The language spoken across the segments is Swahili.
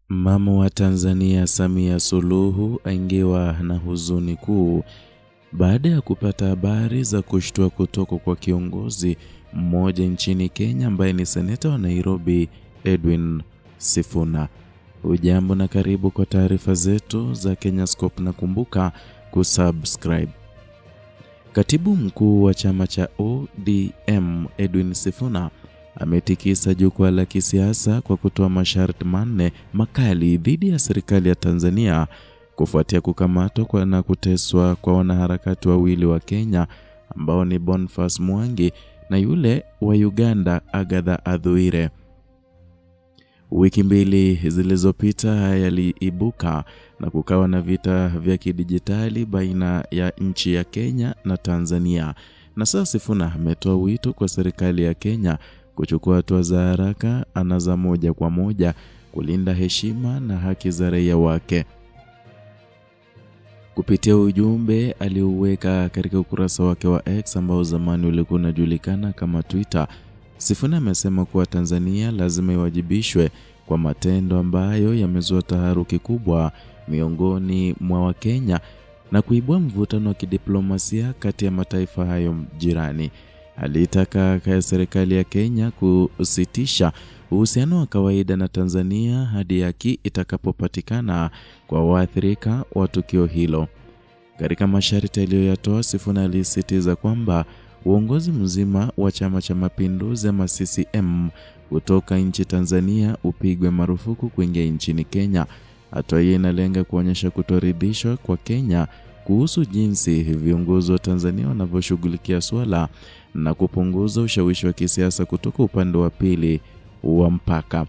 Mama wa Tanzania Samia Suluhu aingiwa na huzuni kuu baada ya kupata habari za kushtua kutoka kwa kiongozi mmoja nchini Kenya ambaye ni seneta wa Nairobi Edwin Sifuna. Ujambo na karibu kwa taarifa zetu za Kenyascope, na kumbuka kusubscribe. Katibu mkuu wa chama cha ODM Edwin Sifuna ametikisa jukwaa la kisiasa kwa kutoa masharti manne makali dhidi ya serikali ya Tanzania kufuatia kukamatwa na kuteswa kwa wanaharakati wawili wa Kenya ambao ni Boniface Mwangi na yule wa Uganda Agatha Atuhaire. Wiki mbili zilizopita yaliibuka na kukawa na vita vya kidijitali baina ya nchi ya Kenya na Tanzania. Na sasa Sifuna ametoa wito kwa serikali ya Kenya kuchukua hatua za haraka na za moja kwa moja kulinda heshima na haki za raia wake. Kupitia ujumbe aliouweka katika ukurasa wake wa X ambao zamani ulikuwa unajulikana kama Twitter, Sifuna amesema kuwa Tanzania lazima iwajibishwe kwa matendo ambayo yamezua taharuki kubwa miongoni mwa Wakenya na kuibua mvutano wa kidiplomasia kati ya mataifa hayo jirani. Alitaka serikali ya Kenya kusitisha uhusiano wa kawaida na Tanzania hadi haki itakapopatikana kwa waathirika wa tukio hilo. Katika masharti aliyoyatoa, Sifuna alisisitiza kwamba uongozi mzima wa Chama cha Mapinduzi ama CCM kutoka nchi Tanzania upigwe marufuku kuingia nchini Kenya. Hatua hii inalenga kuonyesha kutoridhishwa kwa Kenya kuhusu jinsi viongozi wa Tanzania wanavyoshughulikia swala na kupunguza ushawishi wa kisiasa kutoka upande wa pili wa mpaka.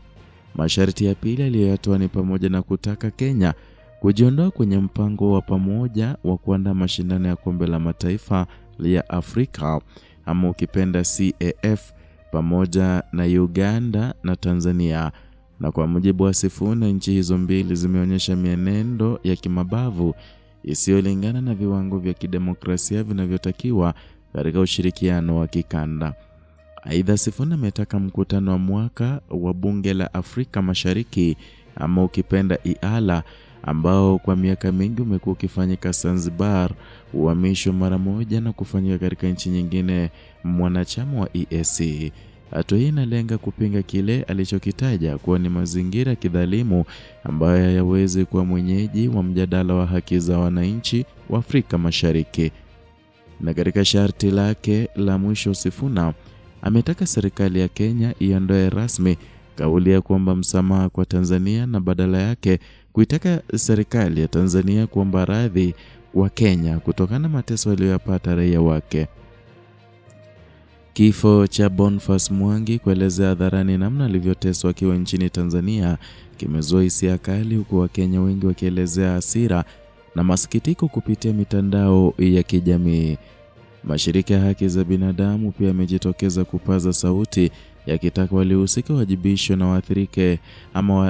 Masharti ya pili aliyoyatoa ni pamoja na kutaka Kenya kujiondoa kwenye mpango wa pamoja wa kuandaa mashindano ya kombe la mataifa ya Afrika ama ukipenda CAF pamoja na Uganda na Tanzania. Na kwa mujibu wa Sifuna, nchi hizo mbili zimeonyesha mienendo ya kimabavu isiyolingana na viwango vya kidemokrasia vinavyotakiwa katika ushirikiano wa kikanda. Aidha, Sifuna ametaka mkutano wa mwaka wa bunge la Afrika Mashariki ama ukipenda IALA ambao kwa miaka mingi umekuwa ukifanyika Zanzibar uhamishwe mara moja na kufanyika katika nchi nyingine mwanachama wa EAC. Hatua hii inalenga kupinga kile alichokitaja kuwa ni mazingira kidhalimu ambayo hayawezi kuwa mwenyeji wa mjadala wa haki za wananchi wa Afrika Mashariki. Na katika sharti lake la mwisho, Sifuna ametaka serikali ya Kenya iondoe rasmi kauli ya kuomba msamaha kwa Tanzania na badala yake kuitaka serikali ya Tanzania kuomba radhi kwa Kenya kutokana na mateso aliyopata raia wake. Kifo cha Boniface Mwangi kuelezea hadharani namna alivyoteswa akiwa nchini Tanzania kimezua hisia kali, huku Wakenya wengi wakielezea hasira na masikitiko kupitia mitandao ya kijamii. Mashirika ya haki za binadamu pia yamejitokeza kupaza sauti yakitaka waliohusika wajibishwe na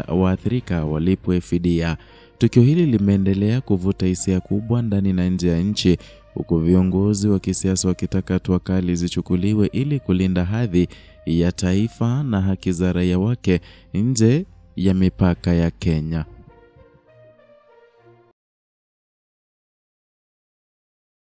waathirika walipwe fidia. Tukio hili limeendelea kuvuta hisia kubwa ndani na nje ya nchi, huku viongozi wa kisiasa wakitaka hatua kali zichukuliwe ili kulinda hadhi ya taifa na haki za raia wake nje ya mipaka ya Kenya.